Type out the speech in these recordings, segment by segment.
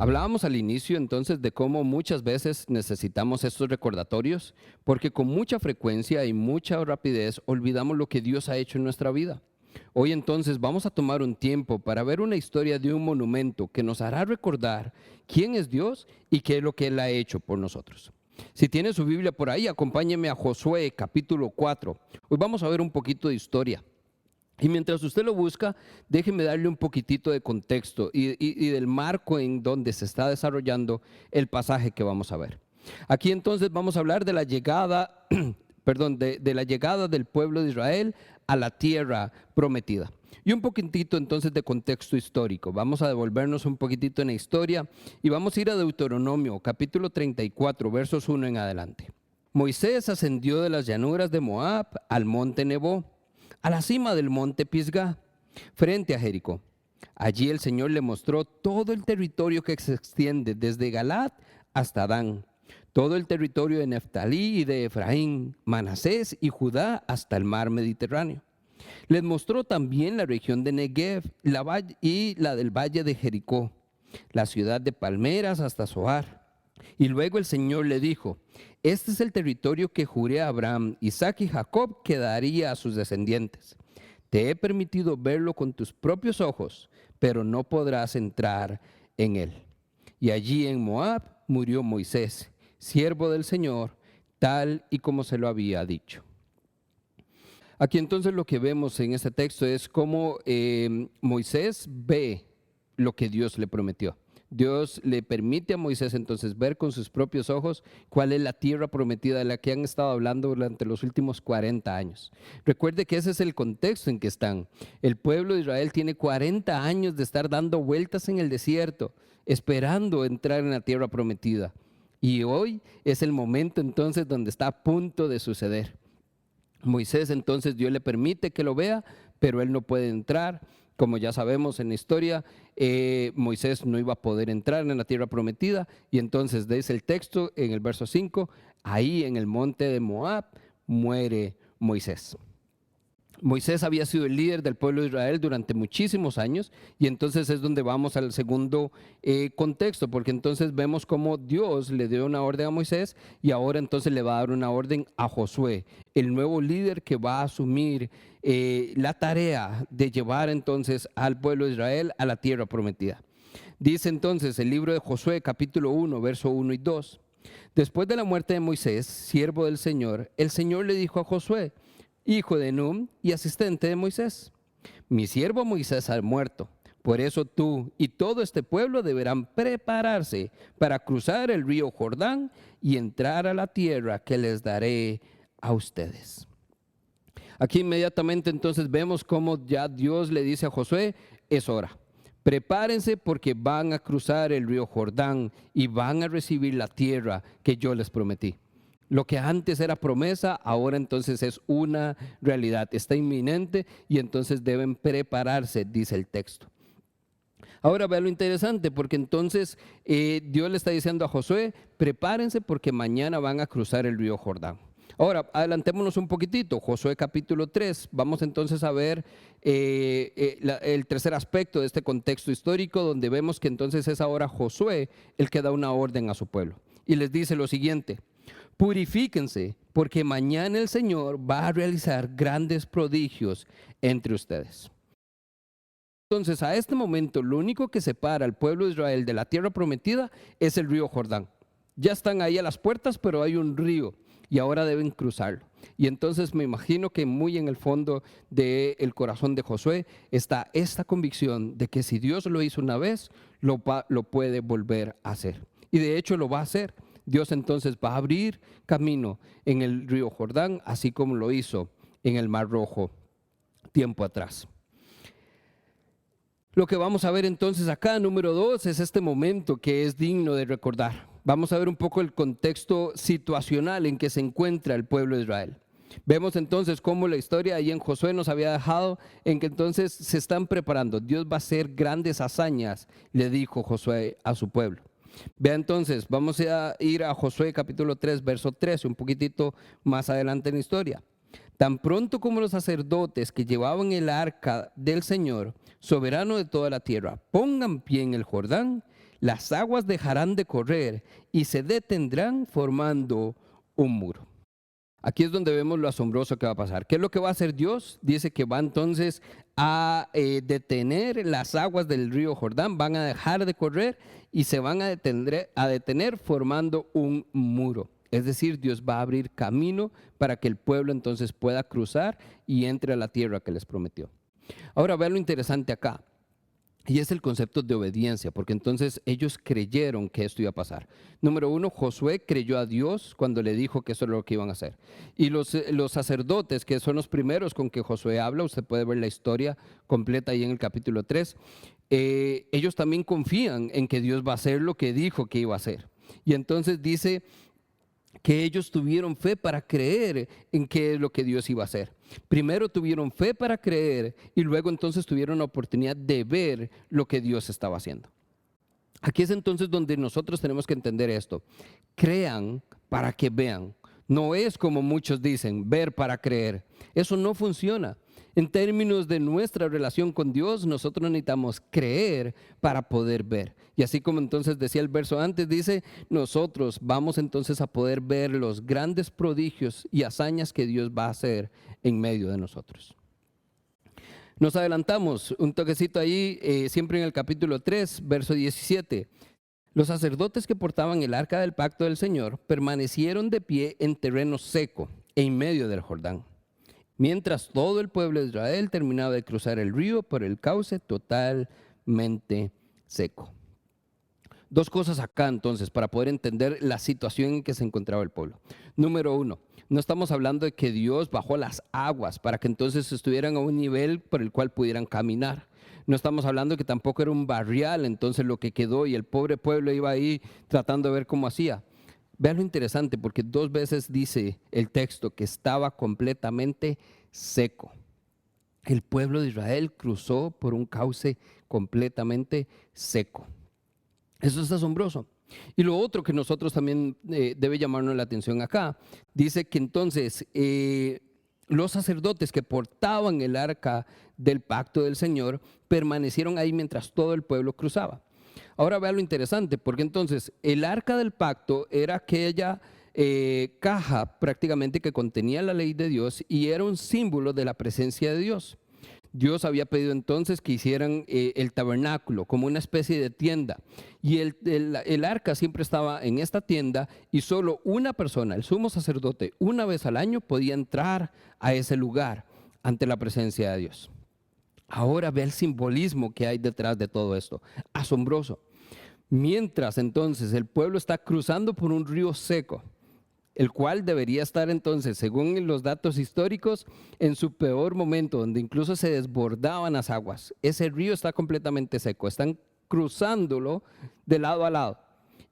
Hablábamos al inicio entonces de cómo muchas veces necesitamos estos recordatorios porque con mucha frecuencia y mucha rapidez olvidamos lo que Dios ha hecho en nuestra vida. Hoy entonces vamos a tomar un tiempo para ver una historia de un monumento que nos hará recordar quién es Dios y qué es lo que Él ha hecho por nosotros. Si tiene su Biblia por ahí, acompáñeme a Josué capítulo 4. Hoy vamos a ver un poquito de historia. Y mientras usted lo busca, déjeme darle un poquitito de contexto y del marco en donde se está desarrollando el pasaje que vamos a ver. Aquí entonces vamos a hablar de la llegada, perdón, de la llegada del pueblo de Israel a la tierra prometida. Y un poquitito entonces de contexto histórico. Vamos a devolvernos un poquitito en la historia y vamos a ir a Deuteronomio, capítulo 34, versos 1 en adelante. Moisés ascendió de las llanuras de Moab al monte Nebo, a la cima del monte Pisgah, frente a Jericó. Allí el Señor le mostró todo el territorio que se extiende desde Galaad hasta Dan, todo el territorio de Neftalí y de Efraín, Manasés y Judá hasta el mar Mediterráneo. Les mostró también la región de Negev y la del valle de Jericó, la ciudad de palmeras hasta Zoar. Y luego el Señor le dijo: este es el territorio que juré a Abraham, Isaac y Jacob que daría a sus descendientes. Te he permitido verlo con tus propios ojos, pero no podrás entrar en él. Y allí en Moab murió Moisés, siervo del Señor, tal y como se lo había dicho. Aquí entonces lo que vemos en este texto es cómo Moisés ve lo que Dios le prometió. Dios le permite a Moisés entonces ver con sus propios ojos cuál es la tierra prometida de la que han estado hablando durante los últimos 40 años. Recuerde que ese es el contexto en que están. El pueblo de Israel tiene 40 años de estar dando vueltas en el desierto, esperando entrar en la tierra prometida. Y hoy es el momento entonces donde está a punto de suceder. Moisés entonces Dios le permite que lo vea, pero él no puede entrar. Como ya sabemos en la historia, Moisés no iba a poder entrar en la tierra prometida y entonces dice el texto en el verso 5, ahí en el monte de Moab muere Moisés. Moisés había sido el líder del pueblo de Israel durante muchísimos años y entonces es donde vamos al segundo contexto, porque entonces vemos cómo Dios le dio una orden a Moisés y ahora entonces le va a dar una orden a Josué, el nuevo líder que va a asumir la tarea de llevar entonces al pueblo de Israel a la tierra prometida. Dice entonces el libro de Josué capítulo 1, verso 1 y 2. Después de la muerte de Moisés, siervo del Señor, el Señor le dijo a Josué, hijo de Nun y asistente de Moisés: mi siervo Moisés ha muerto, por eso tú y todo este pueblo deberán prepararse para cruzar el río Jordán y entrar a la tierra que les daré a ustedes. Aquí inmediatamente entonces vemos cómo ya Dios le dice a Josué: es hora. Prepárense porque van a cruzar el río Jordán y van a recibir la tierra que yo les prometí. Lo que antes era promesa, ahora entonces es una realidad, está inminente y entonces deben prepararse, dice el texto. Ahora vea lo interesante, porque entonces Dios le está diciendo a Josué: prepárense porque mañana van a cruzar el río Jordán. Ahora, adelantémonos un poquitito, Josué capítulo 3, vamos entonces a ver el tercer aspecto de este contexto histórico, donde vemos que entonces es ahora Josué el que da una orden a su pueblo. Y les dice lo siguiente: purifíquense, porque mañana el Señor va a realizar grandes prodigios entre ustedes. Entonces, a este momento, lo único que separa al pueblo de Israel de la tierra prometida es el río Jordán. Ya están ahí a las puertas, pero hay un río y ahora deben cruzarlo. Y entonces me imagino que muy en el fondo del corazón de Josué está esta convicción de que si Dios lo hizo una vez, lo puede volver a hacer. Y de hecho lo va a hacer. Dios entonces va a abrir camino en el río Jordán, así como lo hizo en el Mar Rojo tiempo atrás. Lo que vamos a ver entonces acá, número 2, es este momento que es digno de recordar. Vamos a ver un poco el contexto situacional en que se encuentra el pueblo de Israel. Vemos entonces cómo la historia ahí en Josué nos había dejado en que entonces se están preparando. Dios va a hacer grandes hazañas, le dijo Josué a su pueblo. Vea entonces, vamos a ir a Josué capítulo 3, verso 13, un poquitito más adelante en la historia. Tan pronto como los sacerdotes que llevaban el arca del Señor, soberano de toda la tierra, pongan pie en el Jordán, las aguas dejarán de correr y se detendrán formando un muro. Aquí es donde vemos lo asombroso que va a pasar. ¿Qué es lo que va a hacer Dios? Dice que va entonces a detener las aguas del río Jordán, van a dejar de correr y se van a detener formando un muro. Es decir, Dios va a abrir camino para que el pueblo entonces pueda cruzar y entre a la tierra que les prometió. Ahora vean lo interesante acá. Y es el concepto de obediencia, porque entonces ellos creyeron que esto iba a pasar. Número uno, Josué creyó a Dios cuando le dijo que eso era lo que iban a hacer. Y los sacerdotes, que son los primeros con que Josué habla, usted puede ver la historia completa ahí en el capítulo 3, ellos también confían en que Dios va a hacer lo que dijo que iba a hacer. Y entonces dice que ellos tuvieron fe para creer en qué es lo que Dios iba a hacer. Primero tuvieron fe para creer y luego entonces tuvieron la oportunidad de ver lo que Dios estaba haciendo. Aquí es entonces donde nosotros tenemos que entender esto. Crean para que vean. No es como muchos dicen, ver para creer. Eso no funciona. En términos de nuestra relación con Dios, nosotros necesitamos creer para poder ver. Y así como entonces decía el verso antes, dice, nosotros vamos entonces a poder ver los grandes prodigios y hazañas que Dios va a hacer en medio de nosotros. Nos adelantamos un toquecito ahí, siempre en el capítulo 3, verso 17. Los sacerdotes que portaban el arca del pacto del Señor permanecieron de pie en terreno seco, en medio del Jordán, mientras todo el pueblo de Israel terminaba de cruzar el río por el cauce totalmente seco. Dos cosas acá entonces para poder entender la situación en que se encontraba el pueblo. Número uno, no estamos hablando de que Dios bajó las aguas para que entonces estuvieran a un nivel por el cual pudieran caminar. No estamos hablando de que tampoco era un barrial, entonces lo que quedó y el pobre pueblo iba ahí tratando de ver cómo hacía. Vean lo interesante, porque 2 veces dice el texto que estaba completamente seco. El pueblo de Israel cruzó por un cauce completamente seco. Eso es asombroso. Y lo otro que nosotros también debe llamarnos la atención acá, dice que entonces los sacerdotes que portaban el arca del pacto del Señor permanecieron ahí mientras todo el pueblo cruzaba. Ahora vea lo interesante, porque entonces el arca del pacto era aquella caja prácticamente que contenía la ley de Dios y era un símbolo de la presencia de Dios. Dios había pedido entonces que hicieran el tabernáculo como una especie de tienda, y el arca siempre estaba en esta tienda y solo una persona, el sumo sacerdote, una vez al año podía entrar a ese lugar ante la presencia de Dios. Ahora ve el simbolismo que hay detrás de todo esto, asombroso. Mientras entonces el pueblo está cruzando por un río seco, el cual debería estar entonces, según los datos históricos, en su peor momento, donde incluso se desbordaban las aguas. Ese río está completamente seco, están cruzándolo de lado a lado.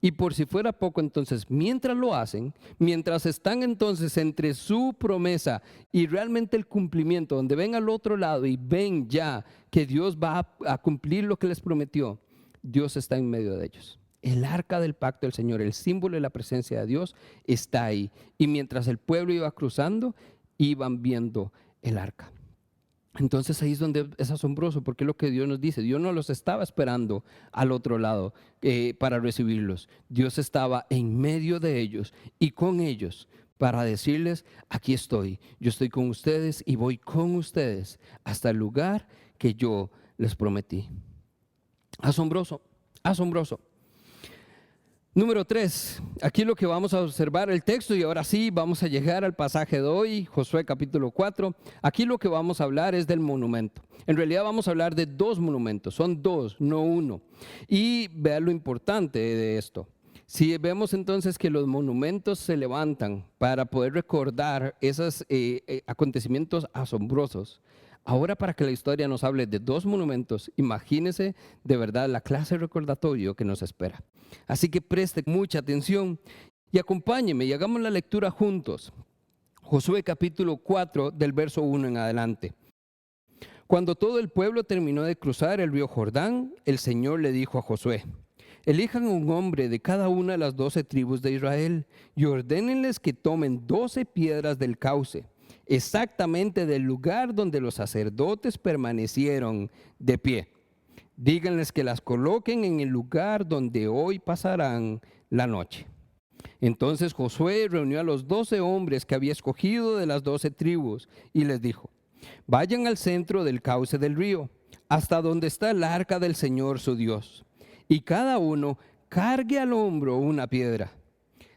Y por si fuera poco, entonces, mientras lo hacen, mientras están entonces entre su promesa y realmente el cumplimiento, donde ven al otro lado y ven ya que Dios va a cumplir lo que les prometió, Dios está en medio de ellos. El arca del pacto del Señor, el símbolo de la presencia de Dios, está ahí. Y mientras el pueblo iba cruzando, iban viendo el arca. Entonces ahí es donde es asombroso, porque es lo que Dios nos dice. Dios no los estaba esperando al otro lado para recibirlos. Dios estaba en medio de ellos y con ellos para decirles, aquí estoy, yo estoy con ustedes y voy con ustedes hasta el lugar que yo les prometí. Asombroso, asombroso. Número 3, aquí lo que vamos a observar el texto, y ahora sí vamos a llegar al pasaje de hoy, Josué capítulo 4. Aquí lo que vamos a hablar es del monumento. En realidad vamos a hablar de 2 monumentos, son 2, no 1. Y vean lo importante de esto. Si vemos entonces que los monumentos se levantan para poder recordar esos acontecimientos asombrosos, ahora para que la historia nos hable de 2 monumentos, imagínese de verdad la clase de recordatorio que nos espera. Así que preste mucha atención y acompáñeme y hagamos la lectura juntos. Josué capítulo 4 del verso 1 en adelante. Cuando todo el pueblo terminó de cruzar el río Jordán, el Señor le dijo a Josué: elijan un hombre de cada una de las 12 tribus de Israel y ordénenles que tomen 12 piedras del cauce, exactamente del lugar donde los sacerdotes permanecieron de pie. Díganles que las coloquen en el lugar donde hoy pasarán la noche. Entonces Josué reunió a los 12 hombres que había escogido de las 12 tribus y les dijo: vayan al centro del cauce del río, hasta donde está el arca del Señor su Dios, y cada uno cargue al hombro una piedra.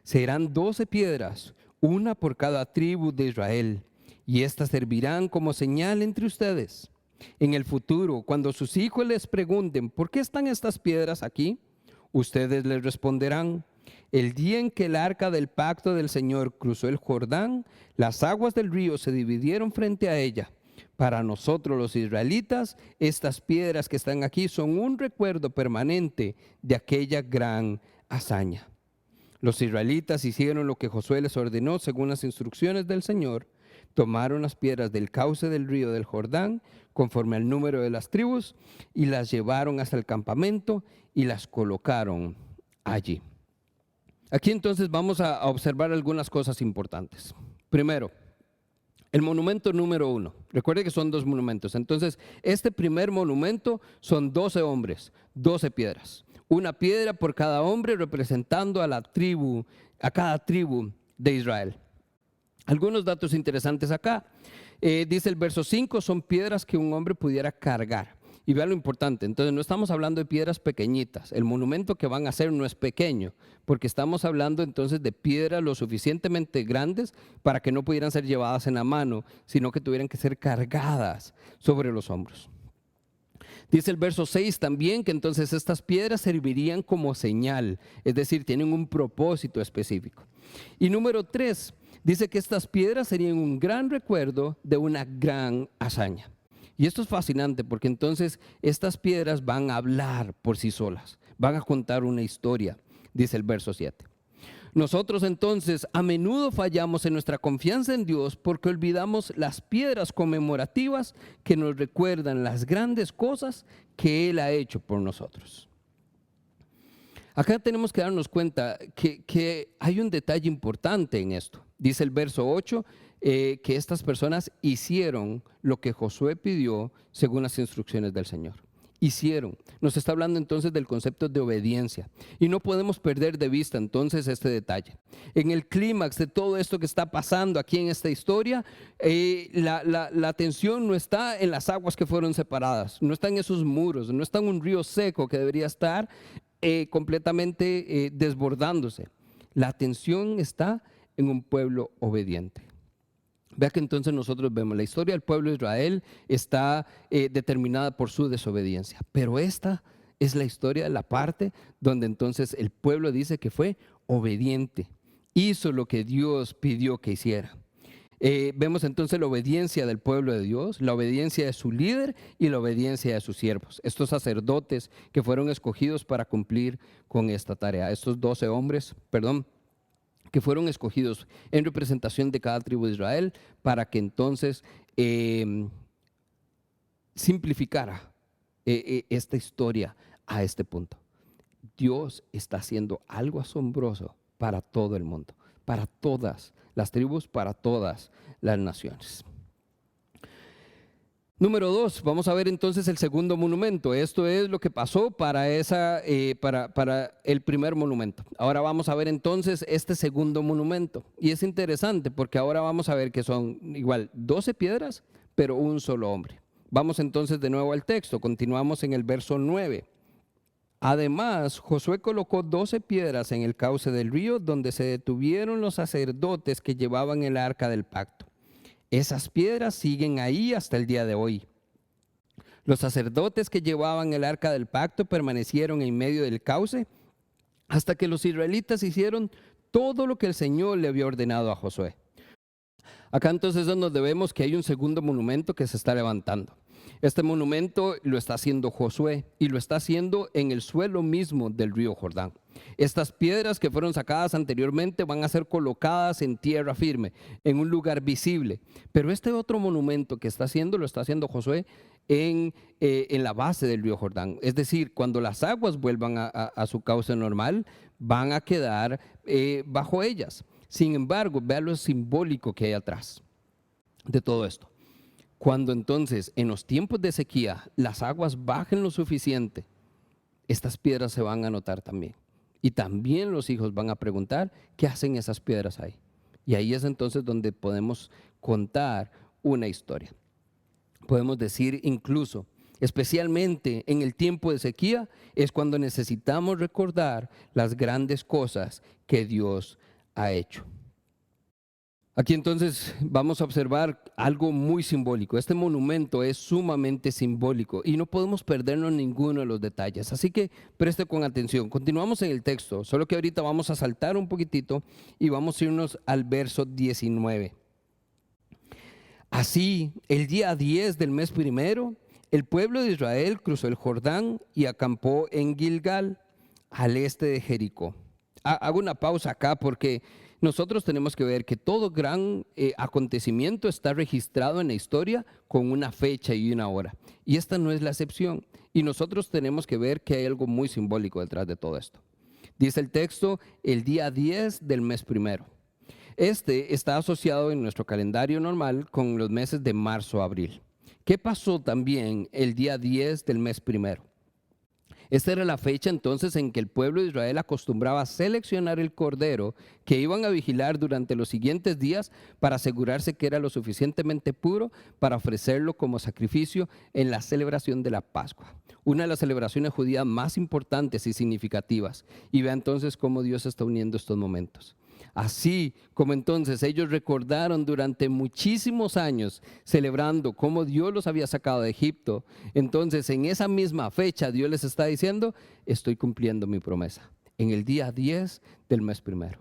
Serán 12 piedras, una por cada tribu de Israel, y éstas servirán como señal entre ustedes. En el futuro, cuando sus hijos les pregunten: ¿por qué están estas piedras aquí?, ustedes les responderán: el día en que el arca del pacto del Señor cruzó el Jordán, las aguas del río se dividieron frente a ella. Para nosotros los israelitas, estas piedras que están aquí son un recuerdo permanente de aquella gran hazaña. Los israelitas hicieron lo que Josué les ordenó según las instrucciones del Señor. Tomaron las piedras del cauce del río del Jordán, conforme al número de las tribus, y las llevaron hasta el campamento y las colocaron allí. Aquí entonces vamos a observar algunas cosas importantes. Primero, el monumento número 1. Recuerde que son 2 monumentos. Entonces, este primer monumento son 12 hombres, 12 piedras. Una piedra por cada hombre representando a cada tribu de Israel. Algunos datos interesantes acá. Dice el verso 5, son piedras que un hombre pudiera cargar. Y vean lo importante, entonces no estamos hablando de piedras pequeñitas. El monumento que van a hacer no es pequeño, porque estamos hablando entonces de piedras lo suficientemente grandes para que no pudieran ser llevadas en la mano, sino que tuvieran que ser cargadas sobre los hombros. Dice el verso 6 también que entonces estas piedras servirían como señal, es decir, tienen un propósito específico. Y número 3, dice que estas piedras serían un gran recuerdo de una gran hazaña. Y esto es fascinante porque entonces estas piedras van a hablar por sí solas, van a contar una historia, dice el verso 7. Nosotros entonces a menudo fallamos en nuestra confianza en Dios porque olvidamos las piedras conmemorativas que nos recuerdan las grandes cosas que Él ha hecho por nosotros. Acá tenemos que darnos cuenta que hay un detalle importante en esto. Dice el verso 8 que estas personas hicieron lo que Josué pidió según las instrucciones del Señor. Hicieron. Nos está hablando entonces del concepto de obediencia. Y no podemos perder de vista entonces este detalle. En el clímax de todo esto que está pasando aquí en esta historia, la atención no está en las aguas que fueron separadas, no está en esos muros, no está en un río seco que debería estar completamente desbordándose. La atención está en un pueblo obediente. Vea que entonces nosotros vemos la historia del pueblo de Israel está determinada por su desobediencia, pero esta es la historia de la parte donde entonces el pueblo dice que fue obediente, hizo lo que Dios pidió que hiciera. Vemos entonces la obediencia del pueblo de Dios, la obediencia de su líder y la obediencia de sus siervos, estos sacerdotes que fueron escogidos para cumplir con esta tarea, estos 12 hombres, que fueron escogidos en representación de cada tribu de Israel para que entonces simplificara esta historia a este punto. Dios está haciendo algo asombroso para todo el mundo, para todas las tribus, para todas las naciones. Número 2, vamos a ver entonces el segundo monumento. Esto es lo que pasó para el primer monumento. Ahora vamos a ver entonces este segundo monumento. Y es interesante porque ahora vamos a ver que son igual 12 piedras, pero un solo hombre. Vamos entonces de nuevo al texto. Continuamos en el verso 9. Además, Josué colocó 12 piedras en el cauce del río donde se detuvieron los sacerdotes que llevaban el arca del pacto. Esas piedras siguen ahí hasta el día de hoy. Los sacerdotes que llevaban el arca del pacto permanecieron en medio del cauce hasta que los israelitas hicieron todo lo que el Señor le había ordenado a Josué. Acá entonces nos debemos que hay un segundo monumento que se está levantando. Este monumento lo está haciendo Josué y lo está haciendo en el suelo mismo del río Jordán. Estas piedras que fueron sacadas anteriormente van a ser colocadas en tierra firme, en un lugar visible. Pero este otro monumento que está haciendo, lo está haciendo Josué en la base del río Jordán. Es decir, cuando las aguas vuelvan a su cauce normal, van a quedar bajo ellas. Sin embargo, vea lo simbólico que hay atrás de todo esto. Cuando entonces en los tiempos de sequía las aguas bajen lo suficiente, estas piedras se van a notar también. Y también los hijos van a preguntar, ¿qué hacen esas piedras ahí? Y ahí es entonces donde podemos contar una historia. Podemos decir incluso, especialmente en el tiempo de sequía, es cuando necesitamos recordar las grandes cosas que Dios ha hecho. Aquí entonces vamos a observar algo muy simbólico. Este monumento es sumamente simbólico y no podemos perdernos ninguno de los detalles. Así que preste con atención. Continuamos en el texto, solo que ahorita vamos a saltar un poquitito y vamos a irnos al verso 19. Así, el día 10 del mes primero, el pueblo de Israel cruzó el Jordán y acampó en Gilgal, al este de Jericó. Hago una pausa acá porque nosotros tenemos que ver que todo gran acontecimiento está registrado en la historia con una fecha y una hora. Y esta no es la excepción. Y nosotros tenemos que ver que hay algo muy simbólico detrás de todo esto. Dice el texto, el día 10 del mes primero. Este está asociado en nuestro calendario normal con los meses de marzo a abril. ¿Qué pasó también el día 10 del mes primero? Esta era la fecha entonces en que el pueblo de Israel acostumbraba a seleccionar el cordero que iban a vigilar durante los siguientes días para asegurarse que era lo suficientemente puro para ofrecerlo como sacrificio en la celebración de la Pascua, una de las celebraciones judías más importantes y significativas. Y vea entonces cómo Dios está uniendo estos momentos. Así como entonces ellos recordaron durante muchísimos años celebrando cómo Dios los había sacado de Egipto, entonces en esa misma fecha Dios les está diciendo, estoy cumpliendo mi promesa, en el día 10 del mes primero.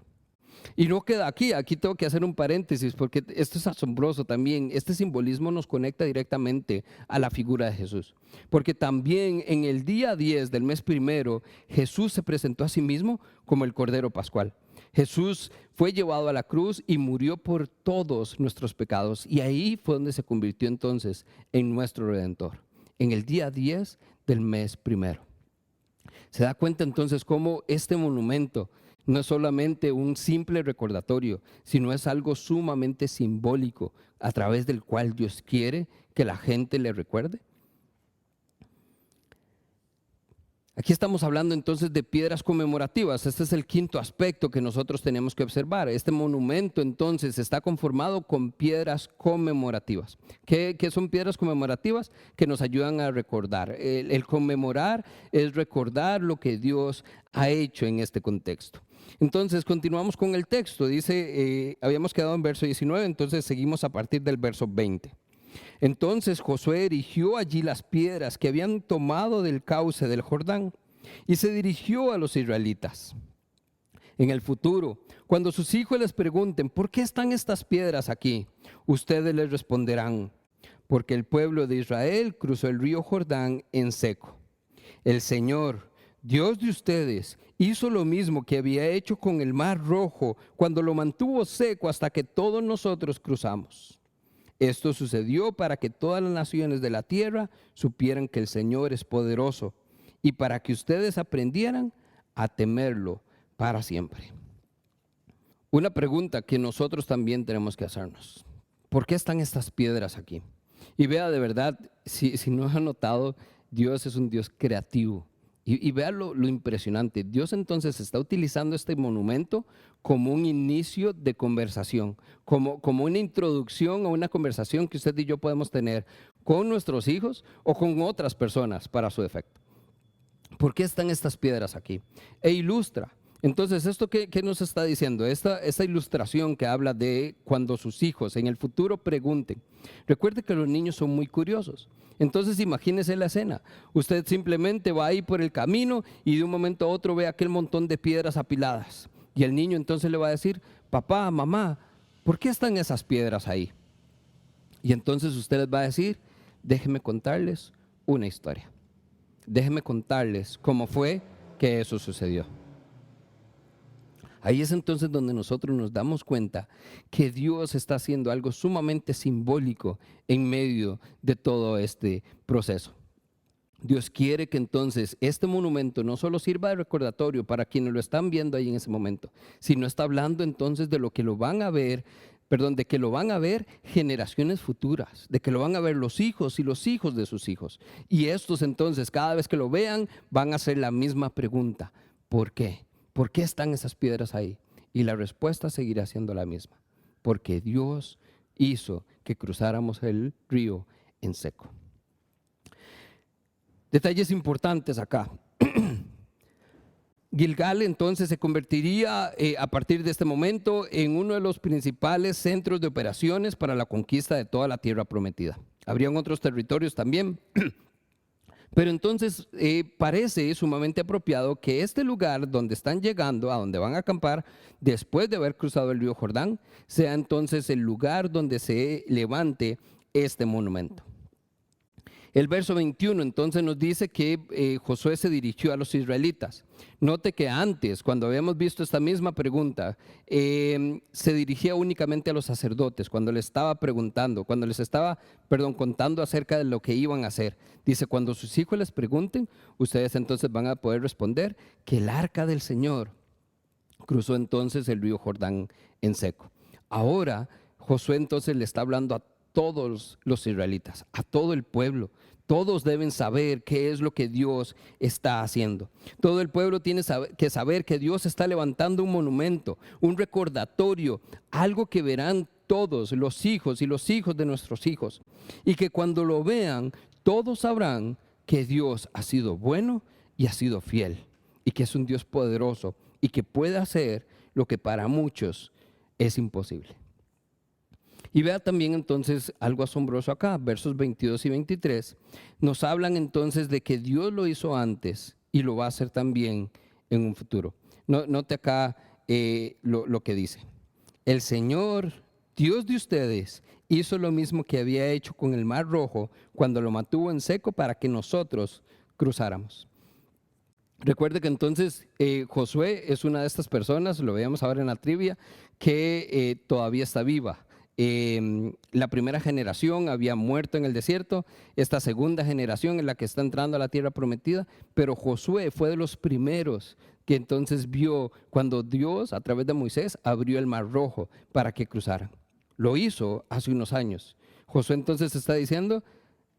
Y no queda aquí tengo que hacer un paréntesis porque esto es asombroso también. Este simbolismo nos conecta directamente a la figura de Jesús. Porque también en el día 10 del mes primero, Jesús se presentó a sí mismo como el Cordero Pascual. Jesús fue llevado a la cruz y murió por todos nuestros pecados. Y ahí fue donde se convirtió entonces en nuestro Redentor, en el día 10 del mes primero. Se da cuenta entonces cómo este monumento no es solamente un simple recordatorio, sino es algo sumamente simbólico a través del cual Dios quiere que la gente le recuerde. Aquí estamos hablando entonces de piedras conmemorativas. Este es el quinto aspecto que nosotros tenemos que observar. Este monumento entonces está conformado con piedras conmemorativas. ¿Qué son piedras conmemorativas? Que nos ayudan a recordar. El conmemorar es recordar lo que Dios ha hecho en este contexto. Entonces continuamos con el texto. Dice, habíamos quedado en verso 19, entonces seguimos a partir del verso 20. Entonces Josué erigió allí las piedras que habían tomado del cauce del Jordán y se dirigió a los israelitas. En el futuro, cuando sus hijos les pregunten, ¿por qué están estas piedras aquí? Ustedes les responderán, porque el pueblo de Israel cruzó el río Jordán en seco. El Señor, Dios de ustedes, hizo lo mismo que había hecho con el mar Rojo cuando lo mantuvo seco hasta que todos nosotros cruzamos. Esto sucedió para que todas las naciones de la tierra supieran que el Señor es poderoso y para que ustedes aprendieran a temerlo para siempre. Una pregunta que nosotros también tenemos que hacernos. ¿Por qué están estas piedras aquí? Y vea, de verdad, si no han notado, Dios es un Dios creativo. Y vea lo impresionante. Dios entonces está utilizando este monumento como un inicio de conversación, como una introducción a una conversación que usted y yo podemos tener con nuestros hijos o con otras personas para su efecto. ¿Por qué están estas piedras aquí? E ilustra. Entonces, ¿esto qué nos está diciendo? Esta ilustración que habla de cuando sus hijos en el futuro pregunten. Recuerde que los niños son muy curiosos. Entonces, imagínese la escena. Usted simplemente va ahí por el camino y de un momento a otro ve aquel montón de piedras apiladas. Y el niño entonces le va a decir, papá, mamá, ¿por qué están esas piedras ahí? Y entonces usted les va a decir, déjenme contarles una historia. Déjenme contarles cómo fue que eso sucedió. Ahí es entonces donde nosotros nos damos cuenta que Dios está haciendo algo sumamente simbólico en medio de todo este proceso. Dios quiere que entonces este monumento no solo sirva de recordatorio para quienes lo están viendo ahí en ese momento, sino está hablando entonces de lo que lo van a ver perdón, de que lo van a ver generaciones futuras, de que lo van a ver los hijos y los hijos de sus hijos. Y estos entonces, cada vez que lo vean, van a hacer la misma pregunta: ¿por qué? ¿Por qué están esas piedras ahí? Y la respuesta seguirá siendo la misma: porque Dios hizo que cruzáramos el río en seco. Detalles importantes acá. Gilgal entonces se convertiría a partir de este momento en uno de los principales centros de operaciones para la conquista de toda la tierra prometida. Habrían otros territorios también, pero entonces parece sumamente apropiado que este lugar donde están llegando, a donde van a acampar, después de haber cruzado el río Jordán, sea entonces el lugar donde se levante este monumento. El verso 21 entonces nos dice que Josué se dirigió a los israelitas. Note que antes, cuando habíamos visto esta misma pregunta, se dirigía únicamente a los sacerdotes, cuando les estaba preguntando, cuando les estaba, contando acerca de lo que iban a hacer. Dice: cuando sus hijos les pregunten, ustedes entonces van a poder responder que el arca del Señor cruzó entonces el río Jordán en seco. Ahora Josué entonces le está hablando a todos los israelitas, a todo el pueblo. Todos deben saber qué es lo que Dios está haciendo. Todo el pueblo tiene que saber que Dios está levantando un monumento, un recordatorio, algo que verán todos los hijos y los hijos de nuestros hijos. Y que cuando lo vean, todos sabrán que Dios ha sido bueno y ha sido fiel. Y que es un Dios poderoso y que puede hacer lo que para muchos es imposible. Y vea también entonces algo asombroso acá, versos 22 y 23, nos hablan entonces de que Dios lo hizo antes y lo va a hacer también en un futuro. Note acá lo que dice: el Señor, Dios de ustedes, hizo lo mismo que había hecho con el Mar Rojo cuando lo mantuvo en seco para que nosotros cruzáramos. Recuerde que entonces Josué es una de estas personas, lo veíamos ahora en la trivia, que todavía está viva. La primera generación había muerto en el desierto, esta segunda generación es la que está entrando a la tierra prometida, pero Josué fue de los primeros que entonces vio cuando Dios a través de Moisés abrió el Mar Rojo para que cruzaran. Lo hizo hace unos años. Josué entonces está diciendo,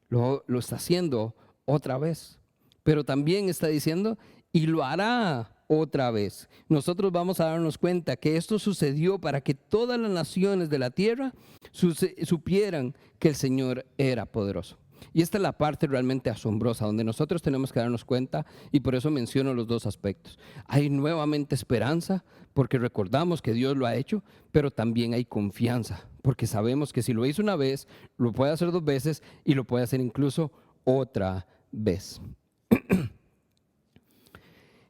lo está haciendo otra vez, pero también está diciendo, y lo hará otra vez. Nosotros vamos a darnos cuenta que esto sucedió para que todas las naciones de la tierra supieran que el Señor era poderoso. Y esta es la parte realmente asombrosa, donde nosotros tenemos que darnos cuenta, y por eso menciono los dos aspectos. Hay nuevamente esperanza, porque recordamos que Dios lo ha hecho, pero también hay confianza, porque sabemos que si lo hizo una vez, lo puede hacer dos veces y lo puede hacer incluso otra vez.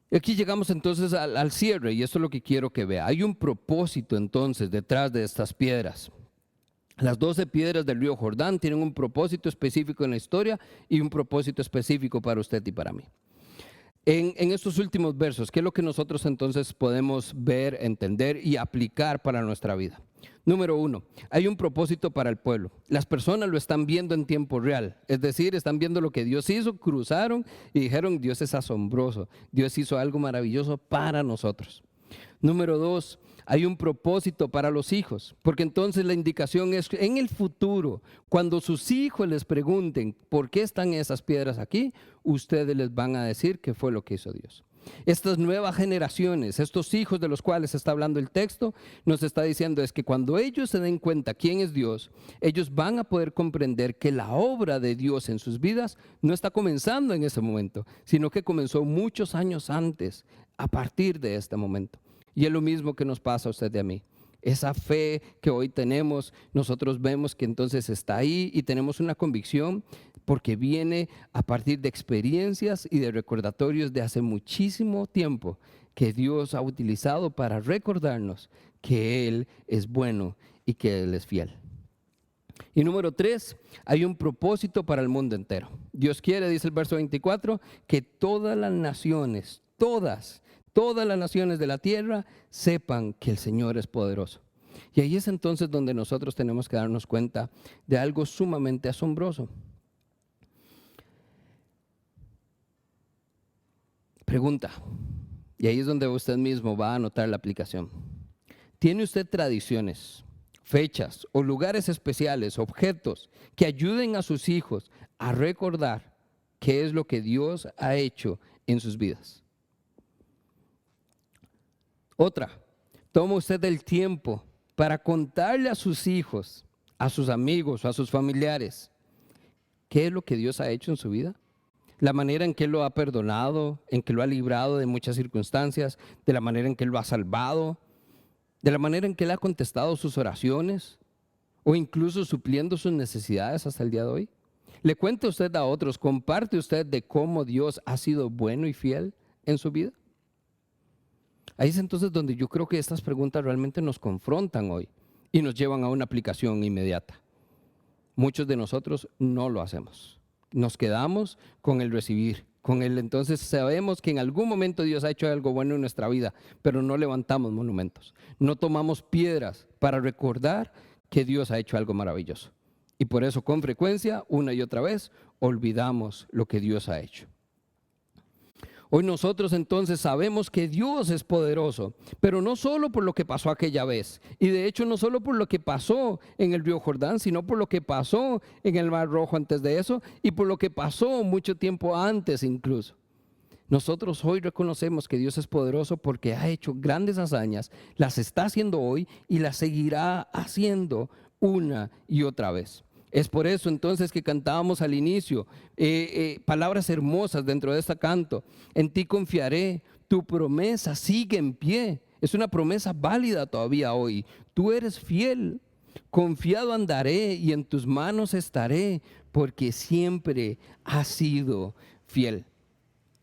Aquí llegamos entonces al cierre, y esto es lo que quiero que vea. Hay un propósito entonces detrás de estas piedras. Las 12 piedras del río Jordán tienen un propósito específico en la historia y un propósito específico para usted y para mí. En estos últimos versos, ¿qué es lo que nosotros entonces podemos ver, entender y aplicar para nuestra vida? Número 1, hay un propósito para el pueblo. Las personas lo están viendo en tiempo real, es decir, están viendo lo que Dios hizo, cruzaron y dijeron: Dios es asombroso, Dios hizo algo maravilloso para nosotros. Número 2, hay un propósito para los hijos, porque entonces la indicación es en el futuro, cuando sus hijos les pregunten por qué están esas piedras aquí, ustedes les van a decir qué fue lo que hizo Dios. Estas nuevas generaciones, estos hijos de los cuales está hablando el texto, nos está diciendo es que cuando ellos se den cuenta quién es Dios, ellos van a poder comprender que la obra de Dios en sus vidas no está comenzando en ese momento, sino que comenzó muchos años antes, a partir de este momento. Y es lo mismo que nos pasa a usted y a mí. Esa fe que hoy tenemos, nosotros vemos que entonces está ahí y tenemos una convicción porque viene a partir de experiencias y de recordatorios de hace muchísimo tiempo que Dios ha utilizado para recordarnos que Él es bueno y que Él es fiel. Y número 3, hay un propósito para el mundo entero. Dios quiere, dice el verso 24, que todas las naciones, todas las naciones de la tierra sepan que el Señor es poderoso. Y ahí es entonces donde nosotros tenemos que darnos cuenta de algo sumamente asombroso. Pregunta, y ahí es donde usted mismo va a anotar la aplicación. ¿Tiene usted tradiciones, fechas o lugares especiales, objetos que ayuden a sus hijos a recordar qué es lo que Dios ha hecho en sus vidas. Otra, toma usted el tiempo para contarle a sus hijos, a sus amigos o a sus familiares qué es lo que Dios ha hecho en su vida. La manera en que Él lo ha perdonado, en que lo ha librado de muchas circunstancias, de la manera en que Él lo ha salvado, de la manera en que Él ha contestado sus oraciones o incluso supliendo sus necesidades hasta el día de hoy. Le cuenta usted a otros, comparte usted de cómo Dios ha sido bueno y fiel en su vida. Ahí es entonces donde yo creo que estas preguntas realmente nos confrontan hoy y nos llevan a una aplicación inmediata. Muchos de nosotros no lo hacemos. Nos quedamos con el recibir, con el entonces sabemos que en algún momento Dios ha hecho algo bueno en nuestra vida, pero no levantamos monumentos, no tomamos piedras para recordar que Dios ha hecho algo maravilloso. Y por eso con frecuencia, una y otra vez, olvidamos lo que Dios ha hecho. Hoy nosotros entonces sabemos que Dios es poderoso, pero no solo por lo que pasó aquella vez, y de hecho no solo por lo que pasó en el río Jordán, sino por lo que pasó en el Mar Rojo antes de eso, y por lo que pasó mucho tiempo antes incluso. Nosotros hoy reconocemos que Dios es poderoso porque ha hecho grandes hazañas, las está haciendo hoy y las seguirá haciendo una y otra vez. Es por eso entonces que cantábamos al inicio palabras hermosas dentro de este canto. En ti confiaré, tu promesa sigue en pie. Es una promesa válida todavía hoy. Tú eres fiel, confiado andaré y en tus manos estaré, porque siempre has sido fiel.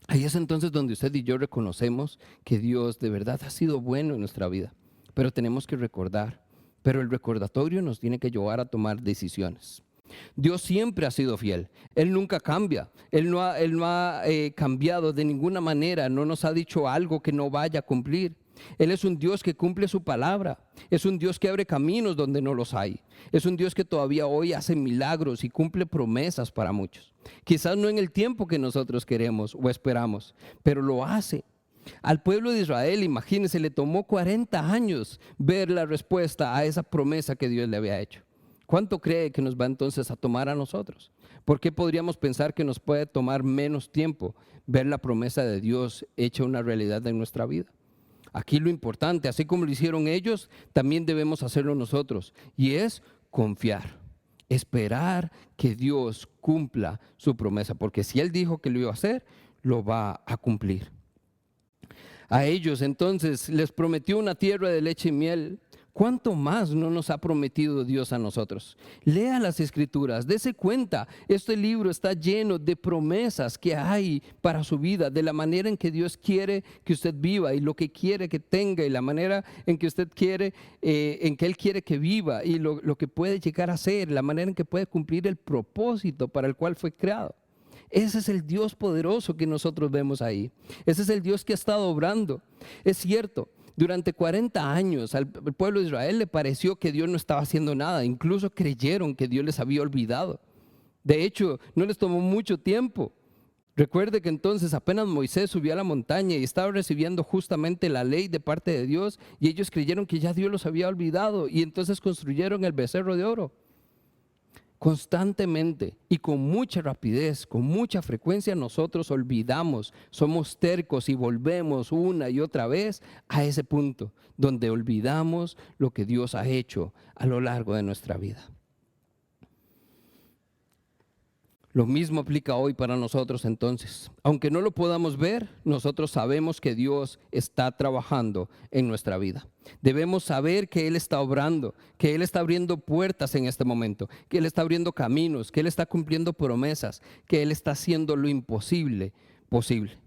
Ahí es entonces donde usted y yo reconocemos que Dios de verdad ha sido bueno en nuestra vida. Pero tenemos que recordar. Pero el recordatorio nos tiene que llevar a tomar decisiones. Dios siempre ha sido fiel. Él nunca cambia. Él no ha cambiado de ninguna manera. No nos ha dicho algo que no vaya a cumplir. Él es un Dios que cumple su palabra. Es un Dios que abre caminos donde no los hay. Es un Dios que todavía hoy hace milagros y cumple promesas para muchos. Quizás no en el tiempo que nosotros queremos o esperamos, pero lo hace. Al pueblo de Israel, imagínense, le tomó 40 años ver la respuesta a esa promesa que Dios le había hecho. ¿Cuánto cree que nos va entonces a tomar a nosotros? ¿Por qué podríamos pensar que nos puede tomar menos tiempo ver la promesa de Dios hecha una realidad en nuestra vida? Aquí lo importante, así como lo hicieron ellos, también debemos hacerlo nosotros, y es confiar, esperar que Dios cumpla su promesa, porque si Él dijo que lo iba a hacer, lo va a cumplir. A ellos entonces les prometió una tierra de leche y miel. ¿Cuánto más no nos ha prometido Dios a nosotros? Lea las Escrituras, dése cuenta, este libro está lleno de promesas que hay para su vida, de la manera en que Dios quiere que usted viva y lo que quiere que tenga y la manera en que usted quiere, en que Él quiere que viva y lo que puede llegar a ser, la manera en que puede cumplir el propósito para el cual fue creado. Ese es el Dios poderoso que nosotros vemos ahí. Ese es el Dios que ha estado obrando. Es cierto, durante 40 años al pueblo de Israel le pareció que Dios no estaba haciendo nada. Incluso creyeron que Dios les había olvidado. De hecho, no les tomó mucho tiempo. Recuerde que entonces apenas Moisés subió a la montaña y estaba recibiendo justamente la ley de parte de Dios y ellos creyeron que ya Dios los había olvidado y entonces construyeron el becerro de oro. Constantemente y con mucha rapidez, con mucha frecuencia nosotros olvidamos, somos tercos y volvemos una y otra vez a ese punto donde olvidamos lo que Dios ha hecho a lo largo de nuestra vida. Lo mismo aplica hoy para nosotros entonces. Aunque no lo podamos ver, nosotros sabemos que Dios está trabajando en nuestra vida. Debemos saber que Él está obrando, que Él está abriendo puertas en este momento, que Él está abriendo caminos, que Él está cumpliendo promesas, que Él está haciendo lo imposible posible.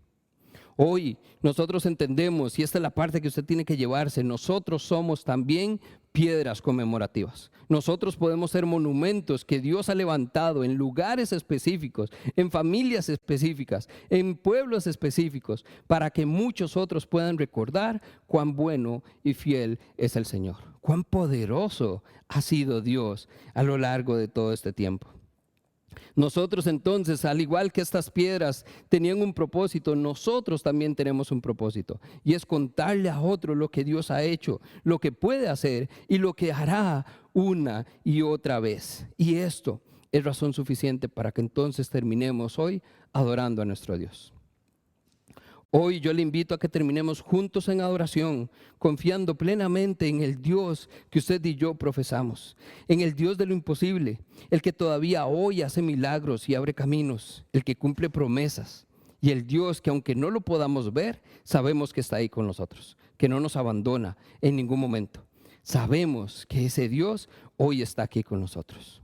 Hoy nosotros entendemos, y esta es la parte que usted tiene que llevarse, nosotros somos también piedras conmemorativas. Nosotros podemos ser monumentos que Dios ha levantado en lugares específicos, en familias específicas, en pueblos específicos, para que muchos otros puedan recordar cuán bueno y fiel es el Señor. Cuán poderoso ha sido Dios a lo largo de todo este tiempo. Nosotros entonces, al igual que estas piedras tenían un propósito, nosotros también tenemos un propósito. Y es contarle a otros lo que Dios ha hecho, lo que puede hacer y lo que hará una y otra vez. Y esto es razón suficiente para que entonces terminemos hoy adorando a nuestro Dios. Hoy yo le invito a que terminemos juntos en adoración, confiando plenamente en el Dios que usted y yo profesamos, en el Dios de lo imposible, el que todavía hoy hace milagros y abre caminos, el que cumple promesas, y el Dios que aunque no lo podamos ver, sabemos que está ahí con nosotros, que no nos abandona en ningún momento. Sabemos que ese Dios hoy está aquí con nosotros.